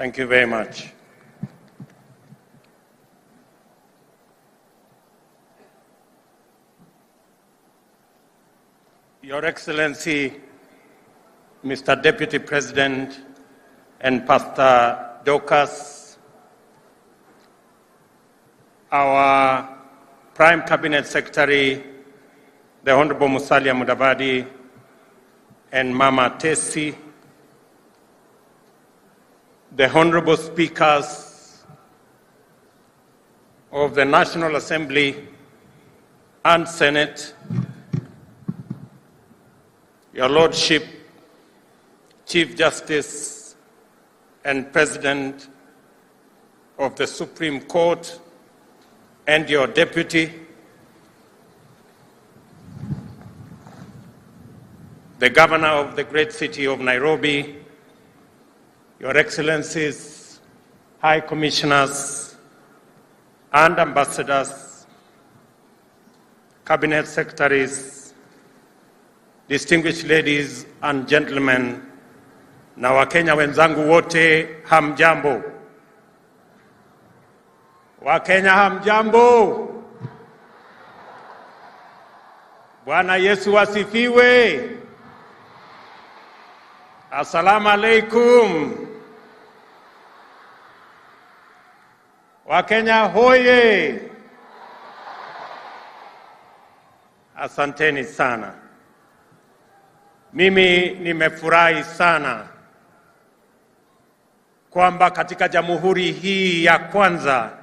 Thank you very much. Your Excellency, Mr. Deputy President and Pastor Dorcas, our Prime Cabinet Secretary, the Honorable Musalia Mudavadi, and Mama Tesi, the Honorable Speakers of the National Assembly and Senate, Your Lordship, Chief Justice and President of the Supreme Court, and your Deputy, the Governor of the great city of Nairobi, Your Excellencies, High Commissioners and Ambassadors, Cabinet Secretaries, distinguished ladies and gentlemen, na Wakenya wenzangu wote, hamjambo. Wakenya hamjambo. Bwana Yesu asifiwe. Assalamu alaikum. Wakenya hoye. Asanteni sana. Mimi nimefurahi sana kwamba katika jamhuri hii ya kwanza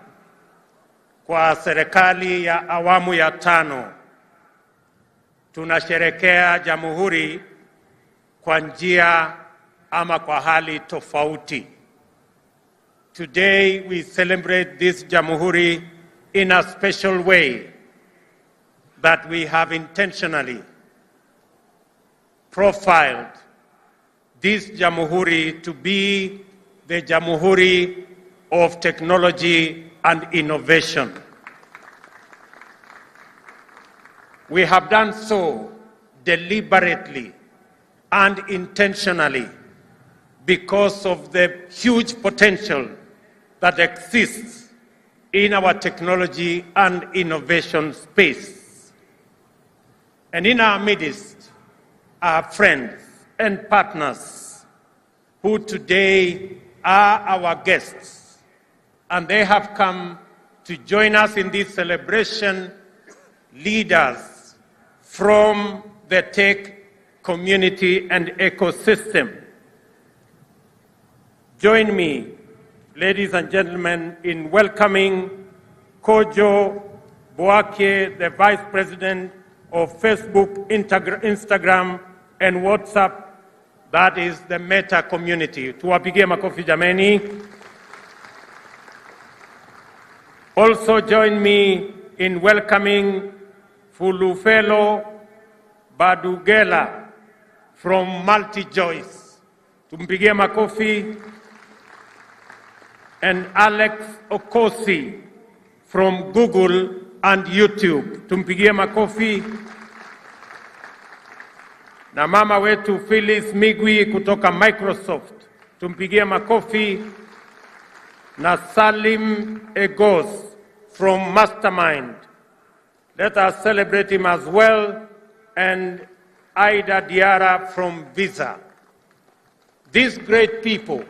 kwa serikali ya awamu ya 5 tunasherekea jamhuri kwa njia ama kwa hali tofauti. Today we celebrate this jamhuri in a special way that we have intentionally profiled this jamhuri to be the jamhuri of technology and innovation. We have done so deliberately and intentionally because of the huge potential that exists in our technology and innovation space. And in our midst are friends and partners who today are our guests, and they have come to join us in this celebration, leaders from the tech community and ecosystem. Join me, ladies and gentlemen, in welcoming Kojo Boakye, the Vice President of Facebook, Instagram, and WhatsApp, that is the Meta community. Tuwapigie makofi jameni. Also join me in welcoming Fulufelo Badugela from MultiJoice. Tumpigie makofi. And Alex Okosi from Google and YouTube. Tumpigie makofi. Na mama wetu Phyllis Migwi kutoka Microsoft. Tumpigie makofi. Na Salim Egos from Mastermind. Let us celebrate him as well. And Aida Diara from Visa. These great people,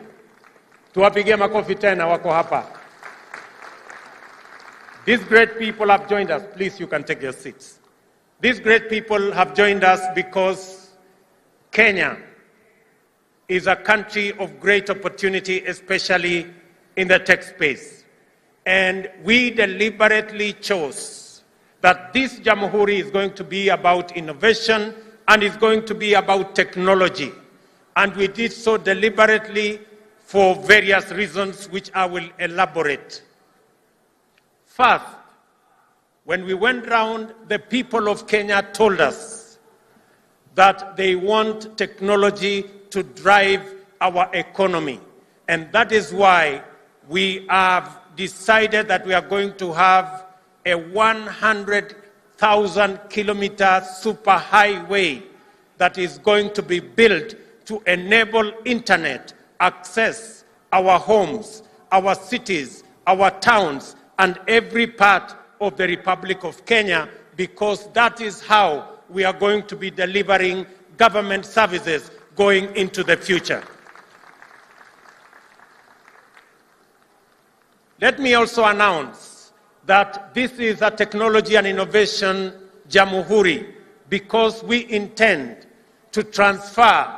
tuwapigie makofi tena wako hapa. These great people have joined us. Please, you can take your seats. These great people have joined us because Kenya is a country of great opportunity, especially in the tech space. And we deliberately chose that this Jamhuri is going to be about innovation and is going to be about technology. And we did so deliberately for various reasons, which I will elaborate. First, when we went round, the people of Kenya told us that they want technology to drive our economy. And that is why we have decided that we are going to have a 100,000-kilometer superhighway that is going to be built to enable internet access our homes, our cities, our towns, and every part of the Republic of Kenya, because that is how we are going to be delivering government services going into the future. Let me also announce that this is a technology and innovation Jamhuri, because we intend to transfer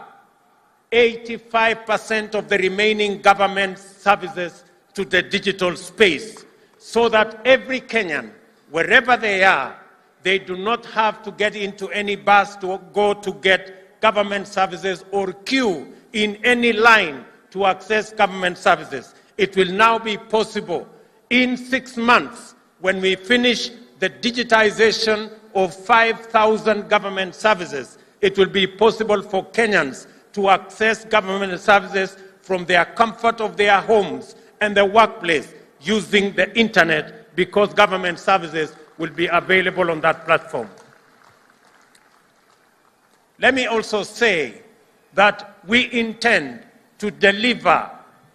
85% of the remaining government services to the digital space, so that every Kenyan, wherever they are, they do not have to get into any bus to go to get government services or queue in any line to access government services. It will now be possible in 6 months, when we finish the digitization of 5,000 government services, it will be possible for Kenyans to access government services from their comfort of their homes and the workplace using the internet, because government services will be available on that platform. Let me also say that we intend to deliver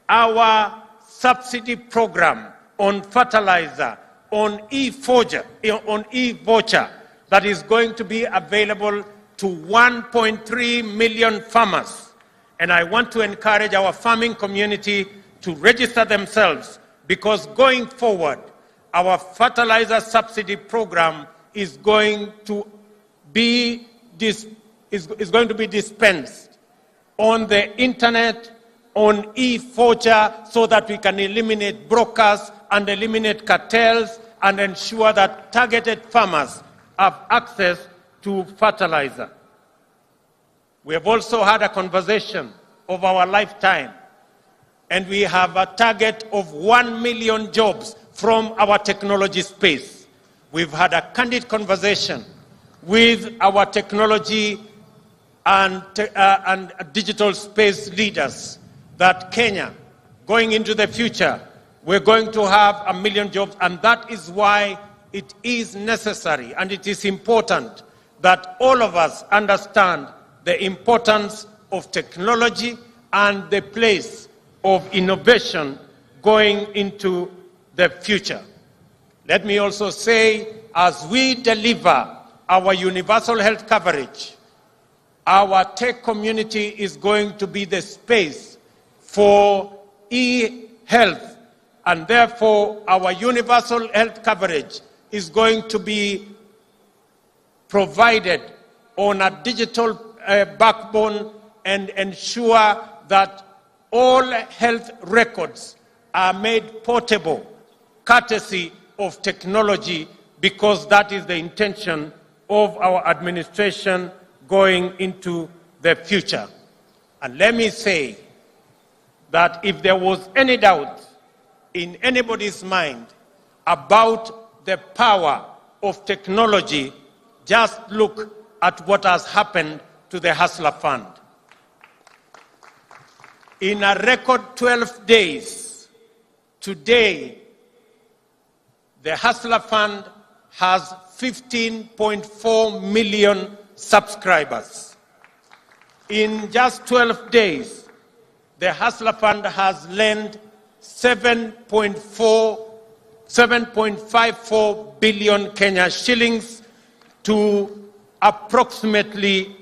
our subsidy program on fertilizer, on e-voucher, that is going to be available to 1.3 million farmers. And I want to encourage our farming community to register themselves, because going forward, our fertilizer subsidy program is going to be dispensed on the internet, on e-voucher, so that we can eliminate brokers and eliminate cartels and ensure that targeted farmers have access to fertilizer. We have also had a conversation of our lifetime, and we have a target of 1 million jobs from our technology space. We've had a candid conversation with our technology and digital space leaders that Kenya, going into the future, we're going to have 1 million jobs, and that is why it is necessary and it is important that all of us understand the importance of technology and the place of innovation going into the future. Let me also say, as we deliver our universal health coverage, our tech community is going to be the space for e-health, and therefore our universal health coverage is going to be provided on a digital backbone and ensure that all health records are made portable, courtesy of technology, because that is the intention of our administration going into the future. And let me say that if there was any doubt in anybody's mind about the power of technology, just look at what has happened to the Hustler Fund. In a record 12 days, today, the Hustler Fund has 15.4 million subscribers. In just 12 days, the Hustler Fund has lent 7.54 billion Kenya shillings to approximately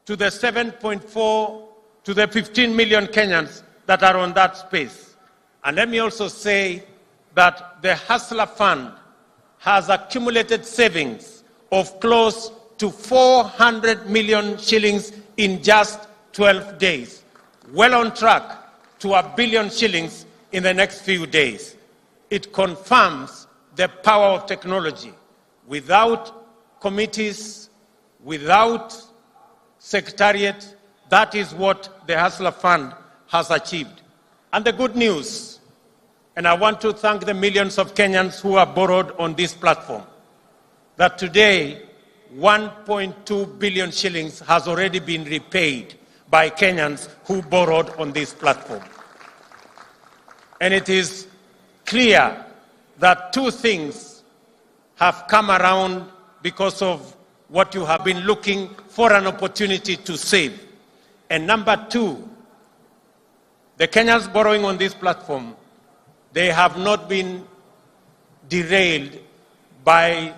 to the 7.4 to the 15 million Kenyans that are on that space. And let me also say that the Hustler Fund has accumulated savings of close to 400 million shillings in just 12 days, well on track to 1 billion shillings in the next few days. It confirms the power of technology. Without committees, without secretariat, that is what the Hustler Fund has achieved. And the good news, and I want to thank the millions of Kenyans who have borrowed on this platform, that today 1.2 billion shillings has already been repaid by Kenyans who borrowed on this platform. And it is clear that two things have come around because of what you have been looking for, an opportunity to save. And number two, The Kenyans borrowing on this platform, they have not been derailed by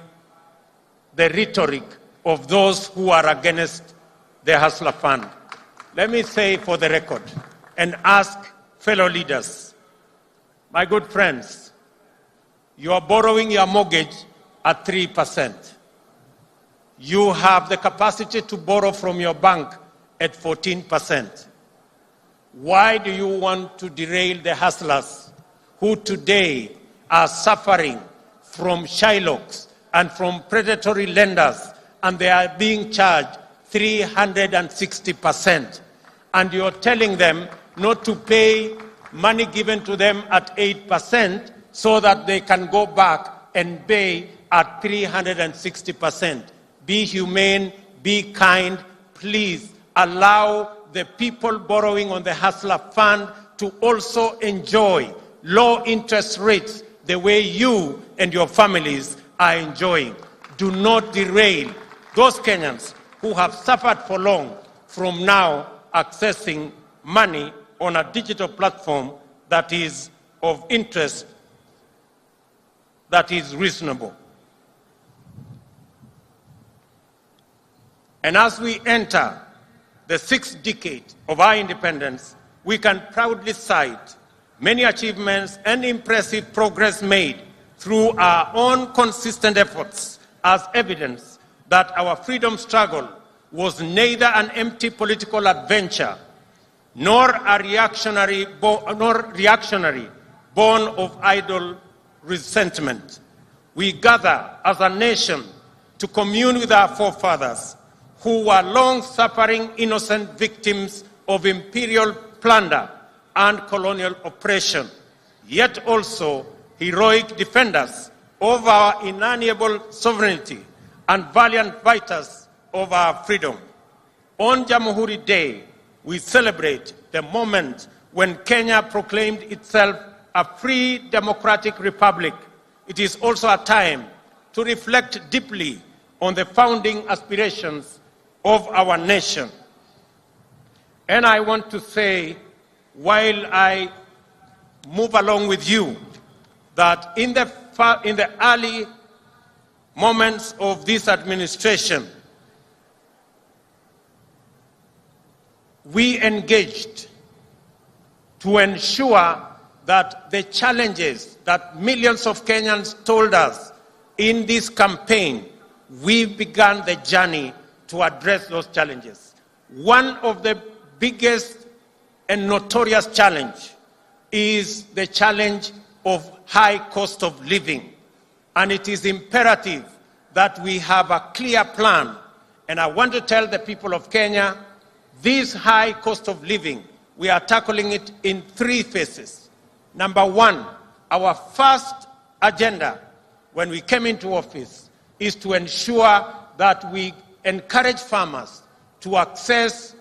the rhetoric of those who are against the Hustler Fund. Let me say for the record and ask fellow leaders, my good friends, you are borrowing your mortgage at 3%. You have the capacity to borrow from your bank at 14%. Why do you want to derail the hustlers who today are suffering from Shylocks and from predatory lenders, and they are being charged 360%? And you're telling them not to pay money given to them at 8% so that they can go back and pay at 360%. Be humane, be kind, please allow the people borrowing on the Hustler Fund to also enjoy low interest rates the way you and your families are enjoying. Do not derail those Kenyans who have suffered for long from now accessing money on a digital platform that is of interest, that is reasonable. And as we enter the 6th decade of our independence, we can proudly cite many achievements and impressive progress made through our own consistent efforts as evidence that our freedom struggle was neither an empty political adventure nor reactionary born of idle resentment. We gather as a nation to commune with our forefathers who were long-suffering innocent victims of imperial plunder and colonial oppression, yet also heroic defenders of our inalienable sovereignty and valiant fighters of our freedom. On Jamhuri Day, we celebrate the moment when Kenya proclaimed itself a free democratic republic. It is also a time to reflect deeply on the founding aspirations of our nation. And I want to say, while I move along with you, that in the early moments of this administration, we engaged to ensure that the challenges that millions of Kenyans told us in this campaign, we began the journey to address those challenges. One of the biggest and notorious challenge is the challenge of high cost of living. And it is imperative that we have a clear plan. And I want to tell the people of Kenya, this high cost of living, we are tackling it in 3 phases. Number 1, our first agenda when we came into office is to ensure that we encourage farmers to access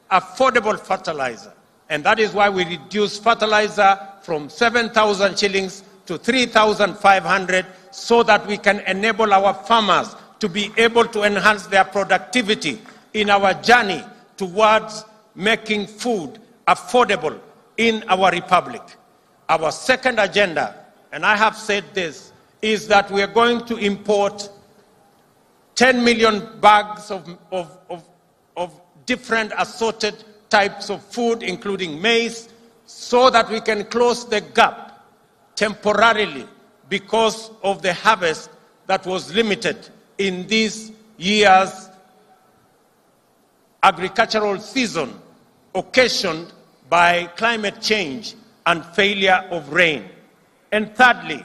affordable fertilizer. And that is why we reduced fertilizer from 7,000 shillings to 3,500 so that we can enable our farmers to be able to enhance their productivity in our journey towards making food affordable in our republic. Our second agenda, and I have said this, is that we are going to import 10 million bags of different assorted types of food, including maize, so that we can close the gap temporarily because of the harvest that was limited in this year's agricultural season, occasioned by climate change and failure of rain. And thirdly,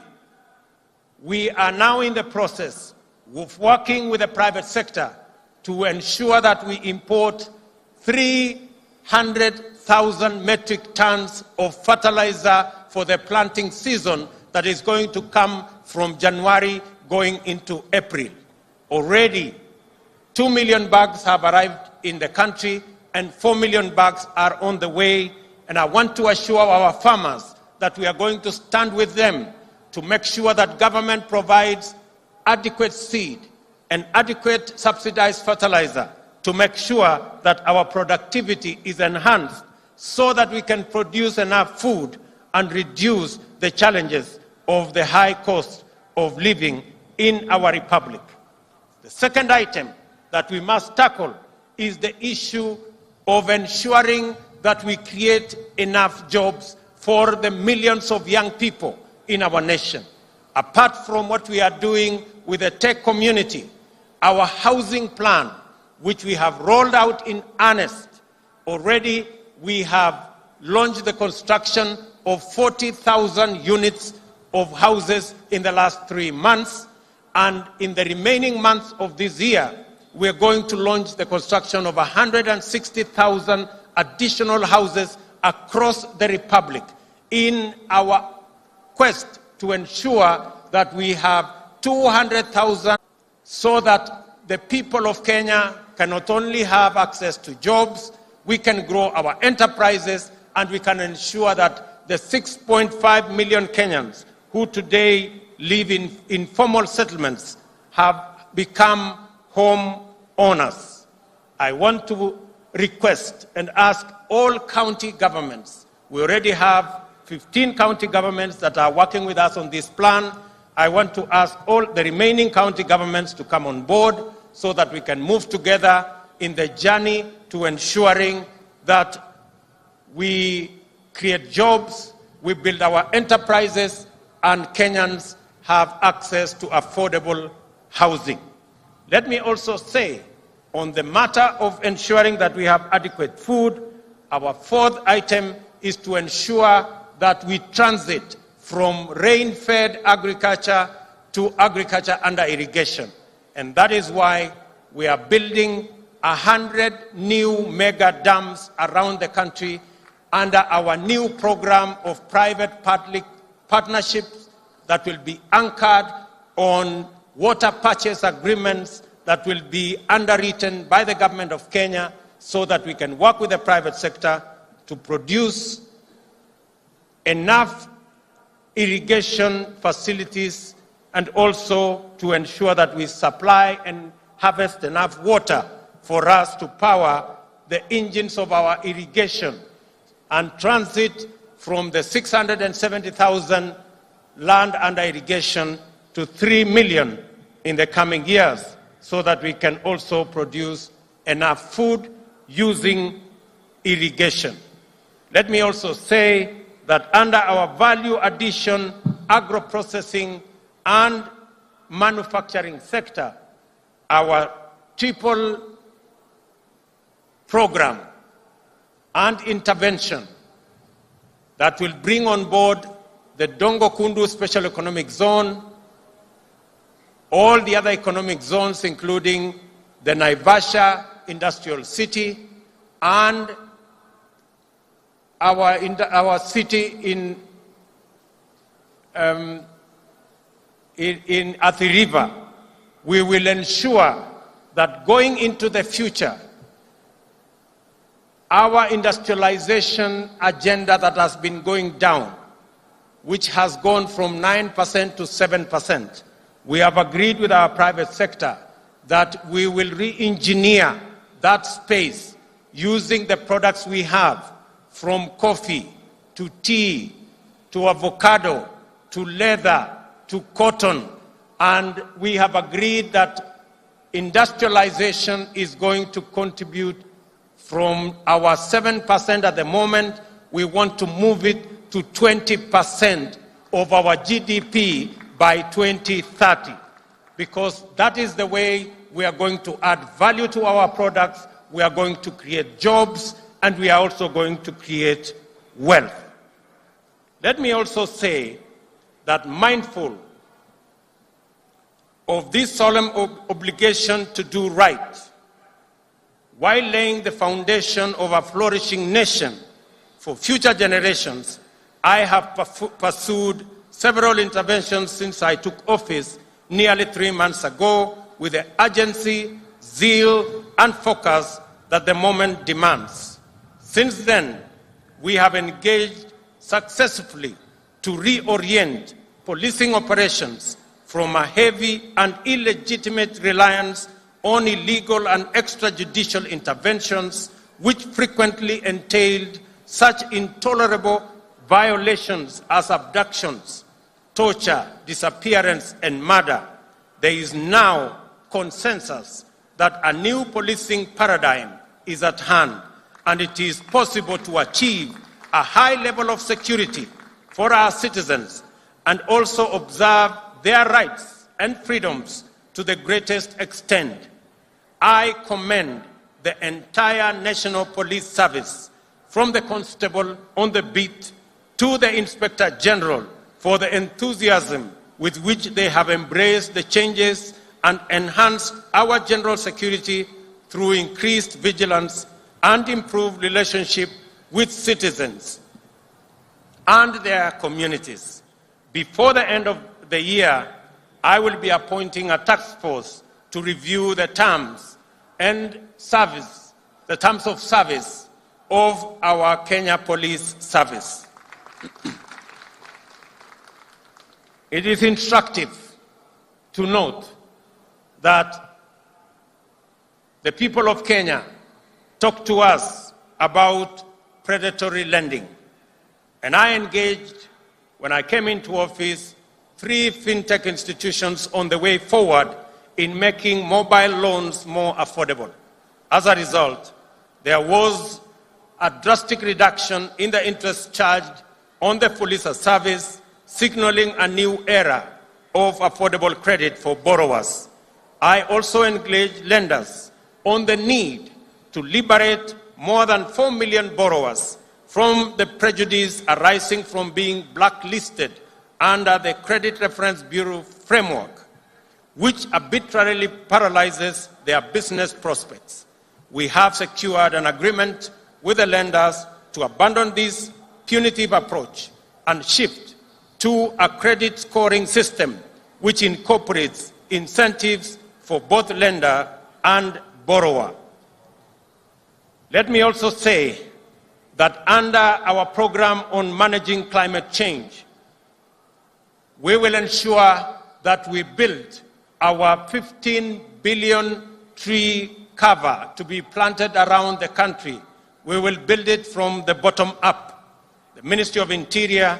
we are now in the process of working with the private sector to ensure that we import 300,000 metric tons of fertilizer for the planting season that is going to come from January going into April. Already, 2 million bags have arrived in the country and 4 million bags are on the way. And I want to assure our farmers that we are going to stand with them to make sure that government provides adequate seed and adequate subsidized fertilizer to make sure that our productivity is enhanced so that we can produce enough food and reduce the challenges of the high cost of living in our republic. The second item that we must tackle is the issue of ensuring that we create enough jobs for the millions of young people in our nation. Apart from what we are doing with the tech community, our housing plan, which we have rolled out in earnest, already we have launched the construction of 40,000 units of houses in the last 3 months, and in the remaining months of this year, we are going to launch the construction of 160,000 additional houses across the Republic in our quest to ensure that we have 200,000 so that the people of Kenya can not only have access to jobs, we can grow our enterprises, and we can ensure that the 6.5 million Kenyans who today live in informal settlements have become home owners. I want to request and ask all county governments. We already have 15 county governments that are working with us on this plan. I want to ask all the remaining county governments to come on board so that we can move together in the journey to ensuring that we create jobs, we build our enterprises, and Kenyans have access to affordable housing. Let me also say, on the matter of ensuring that we have adequate food, our fourth item is to ensure that we transit from rain-fed agriculture to agriculture under irrigation. And that is why we are building 100 new mega dams around the country under our new program of private-public partnerships that will be anchored on water purchase agreements that will be underwritten by the government of Kenya so that we can work with the private sector to produce enough irrigation facilities and also to ensure that we supply and harvest enough water for us to power the engines of our irrigation and transit from the 670,000 land under irrigation to 3 million in the coming years so that we can also produce enough food using irrigation. Let me also say that under our value addition, agro-processing and manufacturing sector, our triple program and intervention that will bring on board the Dongo Kundu Special Economic Zone, all the other economic zones, including the Naivasha Industrial City, and our city in Athi River. We will ensure that going into the future, our industrialization agenda that has been going down, which has gone from 9% to 7%, we have agreed with our private sector that we will re-engineer that space using the products we have, from coffee to tea to avocado to leather to cotton. And we have agreed that industrialization is going to contribute from our 7% at the moment. We want to move it to 20% of our GDP by 2030, because that is the way we are going to add value to our products, we are going to create jobs, and we are also going to create wealth. Let me also say that, mindful of this solemn obligation to do right, while laying the foundation of a flourishing nation for future generations, I have pursued several interventions since I took office nearly 3 months ago with the urgency, zeal, and focus that the moment demands. Since then, we have engaged successfully to reorient policing operations from a heavy and illegitimate reliance on illegal and extrajudicial interventions, which frequently entailed such intolerable violations as abductions, torture, disappearance, and murder, there is now consensus that a new policing paradigm is at hand, and it is possible to achieve a high level of security for our citizens and also observe their rights and freedoms to the greatest extent. I commend the entire National Police Service, from the constable on the beat to the Inspector General, for the enthusiasm with which they have embraced the changes and enhanced our general security through increased vigilance and improved relationship with citizens and their communities. Before the end of the year, I will be appointing a task force to review the terms and service, the terms of service of our Kenya Police Service. It is instructive to note that the people of Kenya talk to us about predatory lending. And I engaged, when I came into office, 3 fintech institutions on the way forward in making mobile loans more affordable. As a result, there was a drastic reduction in the interest charged on the police service, signaling a new era of affordable credit for borrowers. I also engaged lenders on the need to liberate more than 4 million borrowers from the prejudice arising from being blacklisted under the Credit Reference Bureau framework, which arbitrarily paralyzes their business prospects. We have secured an agreement with the lenders to abandon this punitive approach and shift to a credit scoring system which incorporates incentives for both lender and borrower. Let me also say that under our program on managing climate change, we will ensure that we build our 15 billion tree cover to be planted around the country. We will build it from the bottom up. The Ministry of Interior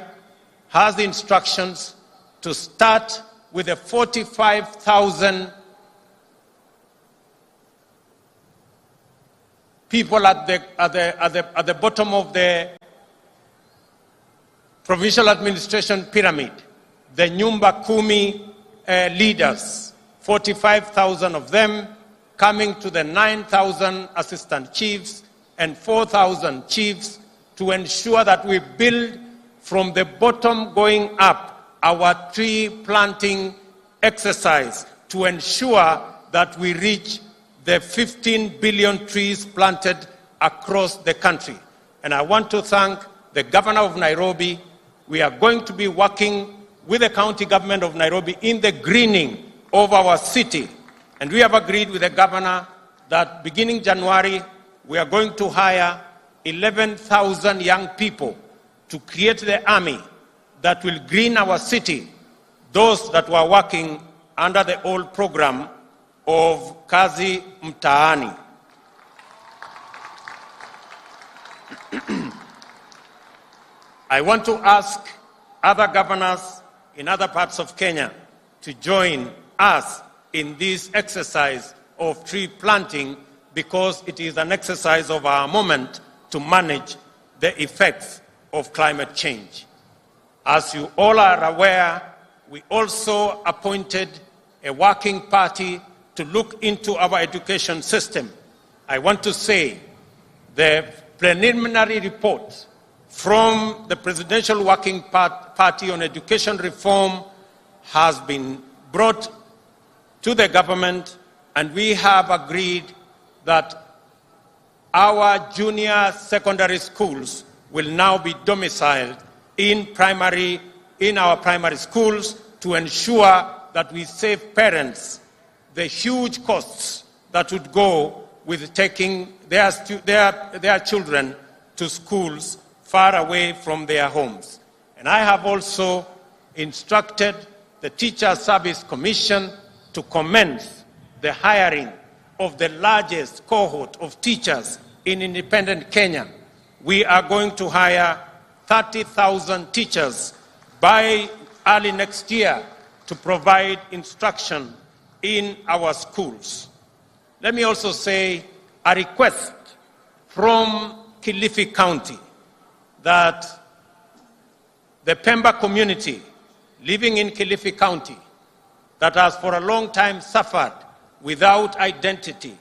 has the instructions to start with the 45,000 people at the bottom of the provincial administration pyramid, the Nyumba Kumi leaders, 45,000 of them coming to the 9,000 assistant chiefs and 4,000 chiefs, to ensure that we build from the bottom going up our tree planting exercise to ensure that we reach the 15 billion trees planted across the country. And I want to thank the governor of Nairobi. We are going to be working with the county government of Nairobi in the greening of our city. And we have agreed with the governor that beginning January, we are going to hire 11,000 young people to create the army that will green our city, those that were working under the old program of Kazi Mtaani. I want to ask other governors in other parts of Kenya to join us in this exercise of tree planting, because it is an exercise of our moment to manage the effects of climate change. As you all are aware, we also appointed a working party to look into our education system. I want to say the preliminary report from the Presidential Working Party on Education Reform has been brought to the government, and we have agreed that our junior secondary schools will now be domiciled in our primary schools to ensure that we save parents the huge costs that would go with taking their children to schools far away from their homes. And I have also instructed the Teacher Service Commission to commence the hiring of the largest cohort of teachers in independent Kenya. we are going to hire 30,000 teachers by early next year to provide instruction in our schools. Let me also say a request from Kilifi County that the Pemba community living in Kilifi County that has for a long time suffered without identity,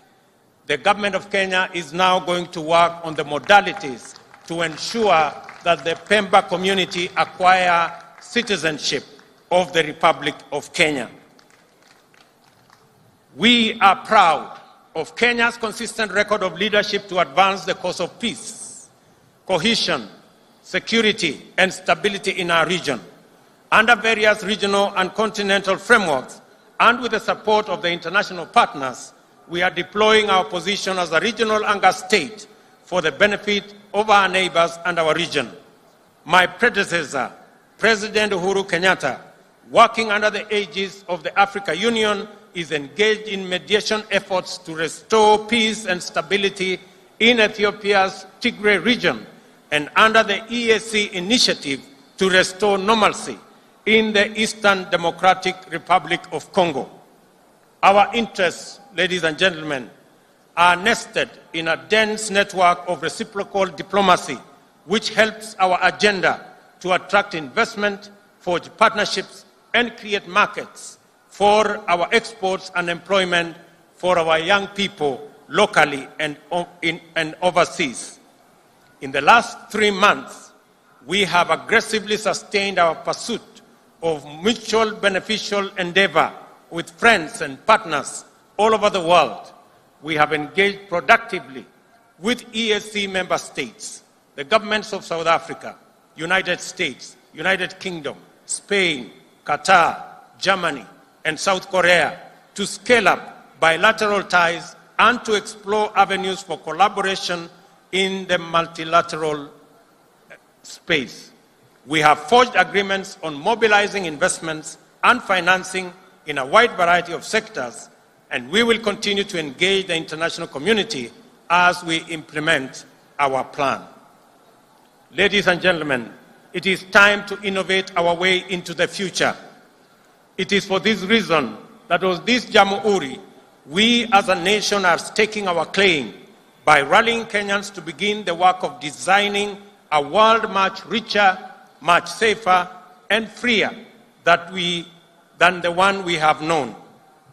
the government of Kenya is now going to work on the modalities to ensure that the Pemba community acquire citizenship of the Republic of Kenya. We are proud of Kenya's consistent record of leadership to advance the cause of peace, cohesion, security, and stability in our region. Under various regional and continental frameworks, and with the support of the international partners, we are deploying our position as a regional anchor state for the benefit of our neighbors and our region. My predecessor, President Uhuru Kenyatta, working under the aegis of the Africa Union, is engaged in mediation efforts to restore peace and stability in Ethiopia's Tigray region and under the EAC initiative to restore normalcy in the Eastern Democratic Republic of Congo. Our interests, ladies and gentlemen, are nested in a dense network of reciprocal diplomacy, which helps our agenda to attract investment, forge partnerships, and create markets for our exports and employment for our young people locally and overseas. In the last 3 months, we have aggressively sustained our pursuit of mutual beneficial endeavor with friends and partners all over the world. We have engaged productively with EAC member states, the governments of South Africa, United States, United Kingdom, Spain, Qatar, Germany, and South Korea to scale up bilateral ties and to explore avenues for collaboration in the multilateral space. We have forged agreements on mobilizing investments and financing in a wide variety of sectors, and we will continue to engage the international community as we implement our plan. Ladies and gentlemen, it is time to innovate our way into the future. It is for this reason that with this Jamhuri, we as a nation are staking our claim by rallying Kenyans to begin the work of designing a world much richer, much safer, and freer than the one we have known.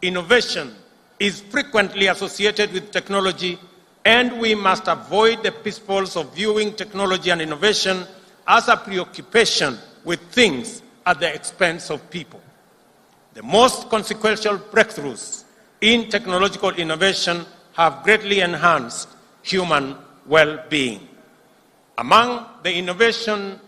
Innovation is frequently associated with technology, and we must avoid the pitfalls of viewing technology and innovation as a preoccupation with things at the expense of people. The most consequential breakthroughs in technological innovation have greatly enhanced human well-being. Among the Innovation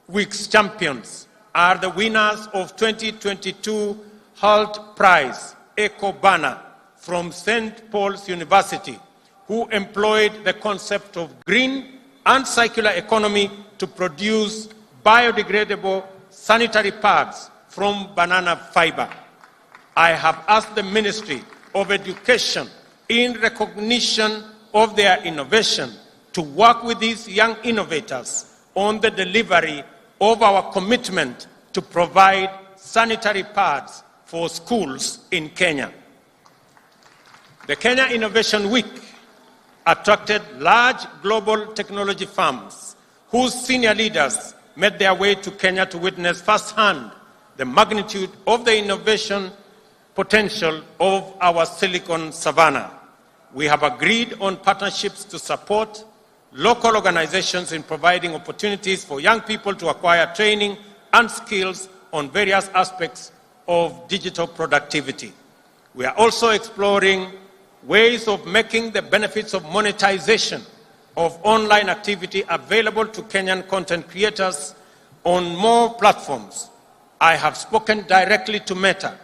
Week's champions are the winners of 2022 Holt Prize, Eco Banner, from St. Paul's University, who employed the concept of green and circular economy to produce biodegradable sanitary pads from banana fiber. I have asked the Ministry of Education, in recognition of their innovation, to work with these young innovators on the delivery of our commitment to provide sanitary pads for schools in Kenya. The Kenya Innovation Week attracted large global technology firms whose senior leaders made their way to Kenya to witness firsthand the magnitude of the innovation potential of our Silicon Savannah. We have agreed on partnerships to support local organizations in providing opportunities for young people to acquire training and skills on various aspects of digital productivity. We are also exploring ways of making the benefits of monetization of online activity available to Kenyan content creators on more platforms. I have spoken directly to Meta,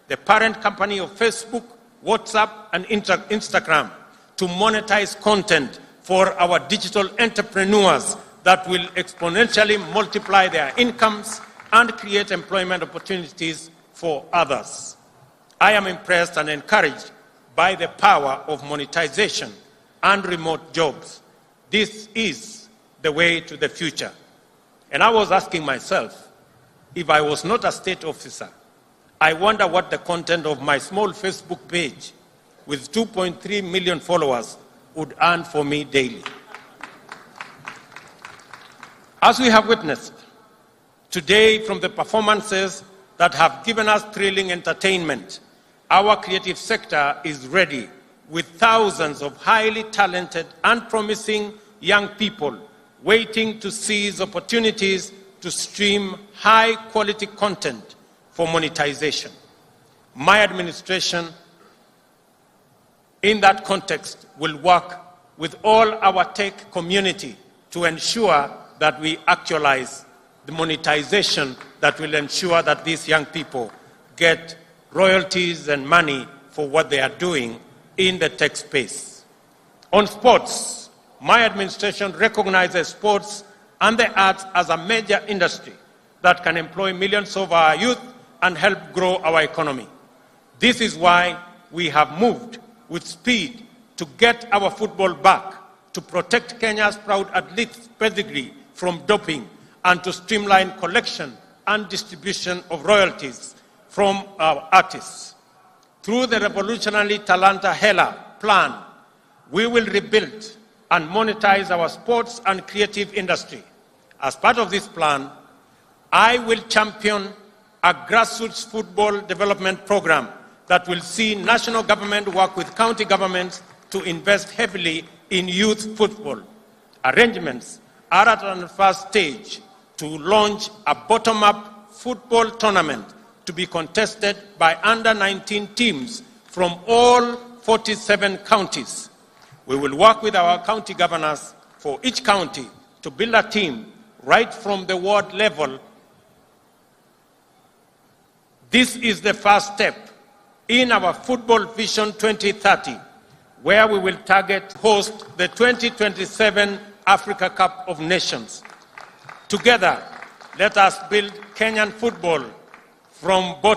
the parent company of Facebook, WhatsApp, and Instagram, to monetize content for our digital entrepreneurs that will exponentially multiply their incomes and create employment opportunities for others. I am impressed and encouraged by the power of monetization and remote jobs. This is the way to the future. And I was asking myself, if I was not a state officer, I wonder what the content of my small Facebook page with 2.3 million followers would earn for me daily. As we have witnessed today from the performances that have given us thrilling entertainment, our creative sector is ready with thousands of highly talented and promising young people waiting to seize opportunities to stream high-quality content for monetization. My administration, in that context, will work with all our tech community to ensure that we actualize the monetization that will ensure that these young people get royalties and money for what they are doing in the tech space. On sports, my administration recognizes sports and the arts as a major industry that can employ millions of our youth and help grow our economy. This is why we have moved with speed to get our football back, to protect Kenya's proud athletes' pedigree from doping, and to streamline collection and distribution of royalties from our artists. Through the revolutionary Talanta Hela plan, we will rebuild and monetize our sports and creative industry. As part of this plan, I will champion a grassroots football development program that will see national government work with county governments to invest heavily in youth football. Arrangements are at an first stage to launch a bottom-up football tournament to be contested by under-19 teams from all 47 counties. We will work with our county governors for each county to build a team right from the ward level. This is the first step in our Football Vision 2030, where we will target host the 2027 Africa Cup of Nations. Together, let us build Kenyan football from the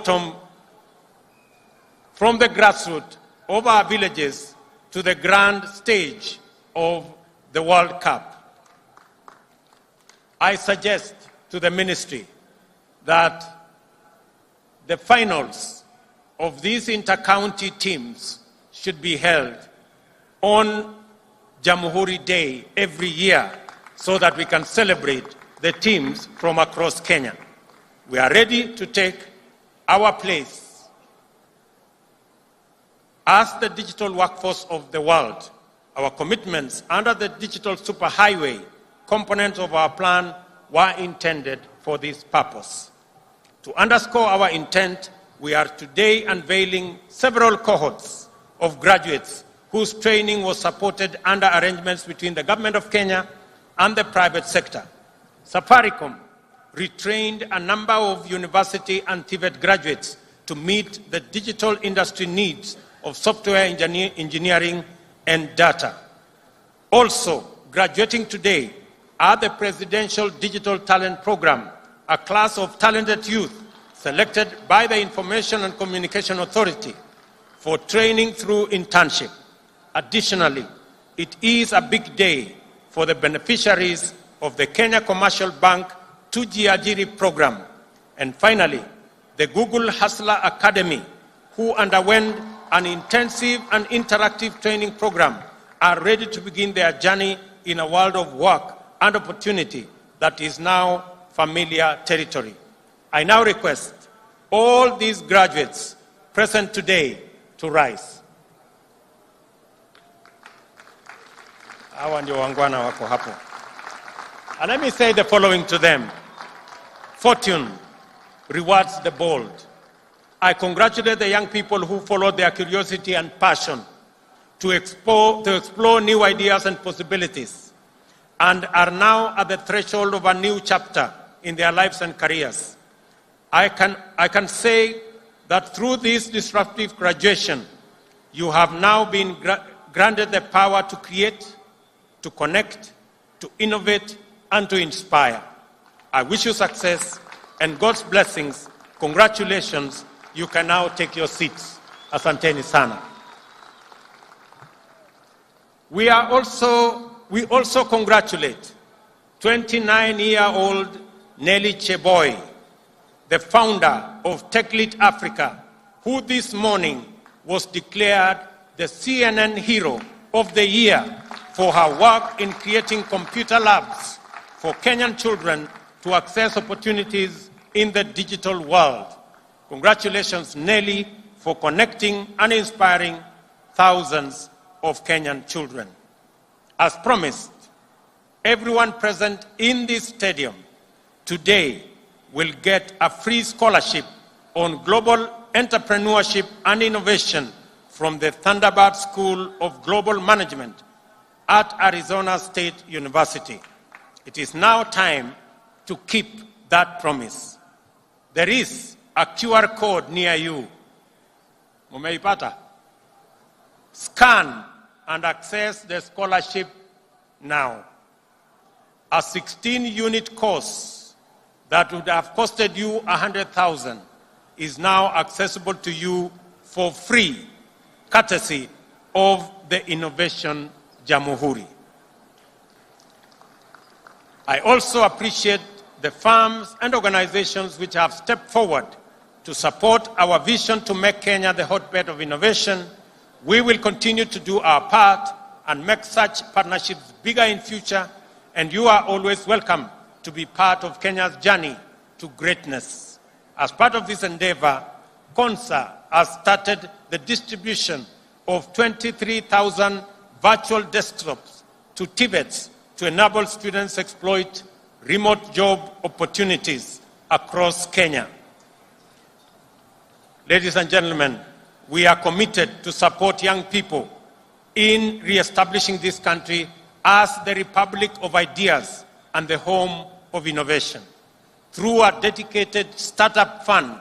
grassroots of our villages to the grand stage of the World Cup. I suggest to the ministry that the finals of these inter-county teams should be held on Jamhuri Day every year so that we can celebrate the teams from across Kenya. We are ready to take our place as the digital workforce of the world. Our commitments under the digital superhighway component of our plan were intended for this purpose. To underscore our intent, we are today unveiling several cohorts of graduates whose training was supported under arrangements between the government of Kenya and the private sector. Safaricom retrained a number of university and TVET graduates to meet the digital industry needs of software engineering and data. Also, graduating today are the Presidential Digital Talent Program, a class of talented youth selected by the Information and Communication Authority for training through internship. Additionally, it is a big day for the beneficiaries of the Kenya Commercial Bank Tujiajiri program. And finally, the Google Hustler Academy, who underwent an intensive and interactive training program, are ready to begin their journey in a world of work and opportunity that is now familiar territory. I now request all these graduates present today to rise. Hawa ndio wangwana wako hapo. And let me say the following to them. Fortune rewards the bold. I congratulate the young people who followed their curiosity and passion to explore new ideas and possibilities and are now at the threshold of a new chapter in their lives and careers. I can say that through this disruptive graduation, you have now been granted the power to create, to connect, to innovate, and to inspire. I wish you success and God's blessings. Congratulations. You can now take your seats. Asanteni sana. We are also we also congratulate 29-year-old Nelly Cheboy, the founder of TechLead Africa, who this morning was declared the CNN Hero of the Year for her work in creating computer labs for Kenyan children to access opportunities in the digital world. Congratulations, Nelly, for connecting and inspiring thousands of Kenyan children. As promised, everyone present in this stadium today will get a free scholarship on global entrepreneurship and innovation from the Thunderbird School of Global Management at Arizona State University. It is now time to keep that promise. There is a QR code near you. Mumeipata? Scan and access the scholarship now. A 16-unit course that would have costed you $100,000 is now accessible to you for free, courtesy of the Innovation Jamhuri. I also appreciate the firms and organizations which have stepped forward to support our vision to make Kenya the hotbed of innovation. We will continue to do our part and make such partnerships bigger in future, and you are always welcome to be part of Kenya's journey to greatness. As part of this endeavor, KONSA has started the distribution of 23,000 virtual desktops to Tibets to enable students exploit remote job opportunities across Kenya. Ladies and gentlemen, we are committed to support young people in re-establishing this country as the Republic of Ideas and the home of innovation. Through a dedicated startup fund,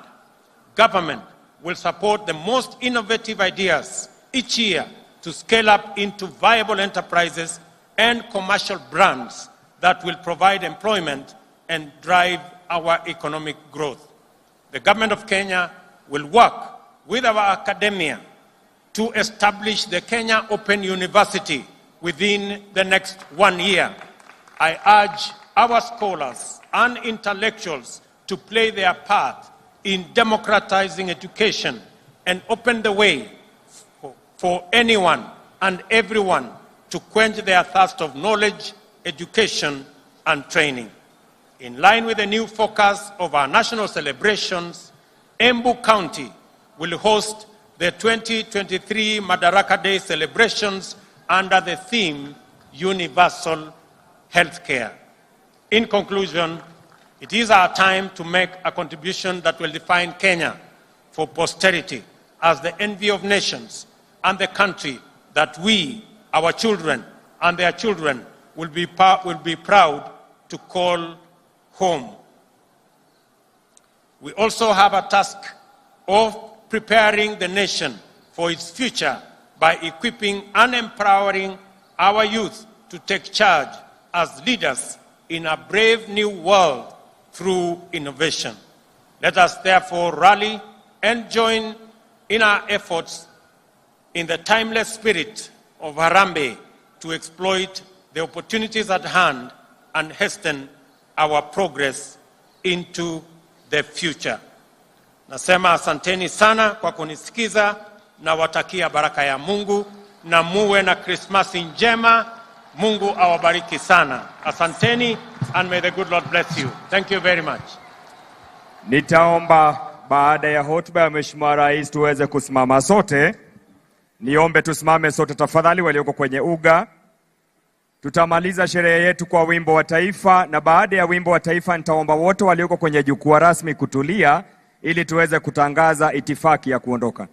government will support the most innovative ideas each year to scale up into viable enterprises and commercial brands that will provide employment and drive our economic growth. The government of Kenya will work with our academia to establish the Kenya Open University within the next 1 year. I urge our scholars and intellectuals to play their part in democratizing education and open the way for anyone and everyone to quench their thirst of knowledge, education, and training. In line with the new focus of our national celebrations, Embu County will host the 2023 Madaraka Day celebrations under the theme Universal Healthcare. In conclusion, it is our time to make a contribution that will define Kenya for posterity as the envy of nations and the country that we, our children, and their children will be proud to call home. We also have a task of preparing the nation for its future by equipping and empowering our youth to take charge as leaders in a brave new world through innovation. Let us therefore rally and join in our efforts in the timeless spirit of Harambee to exploit the opportunities at hand and hasten our progress into the future. Nasema asanteni sana kwa kunisikiza, na watakia baraka ya Mungu na muwe na Krismasi njema. Mungu awabariki sana. Asanteni, and may the good Lord bless you. Thank you very much. Nitaomba baada ya hotuba ya Mheshimiwa Rais tuweze kusimama sote. Niombe tusimame sote tafadhali walioko kwenye uga. Tutamaliza sherehe yetu kwa wimbo wa taifa, na baada ya wimbo wa taifa nitaomba wote walioko kwenye jukwaa rasmi kutulia ili tuweze kutangaza itifaki ya kuondoka.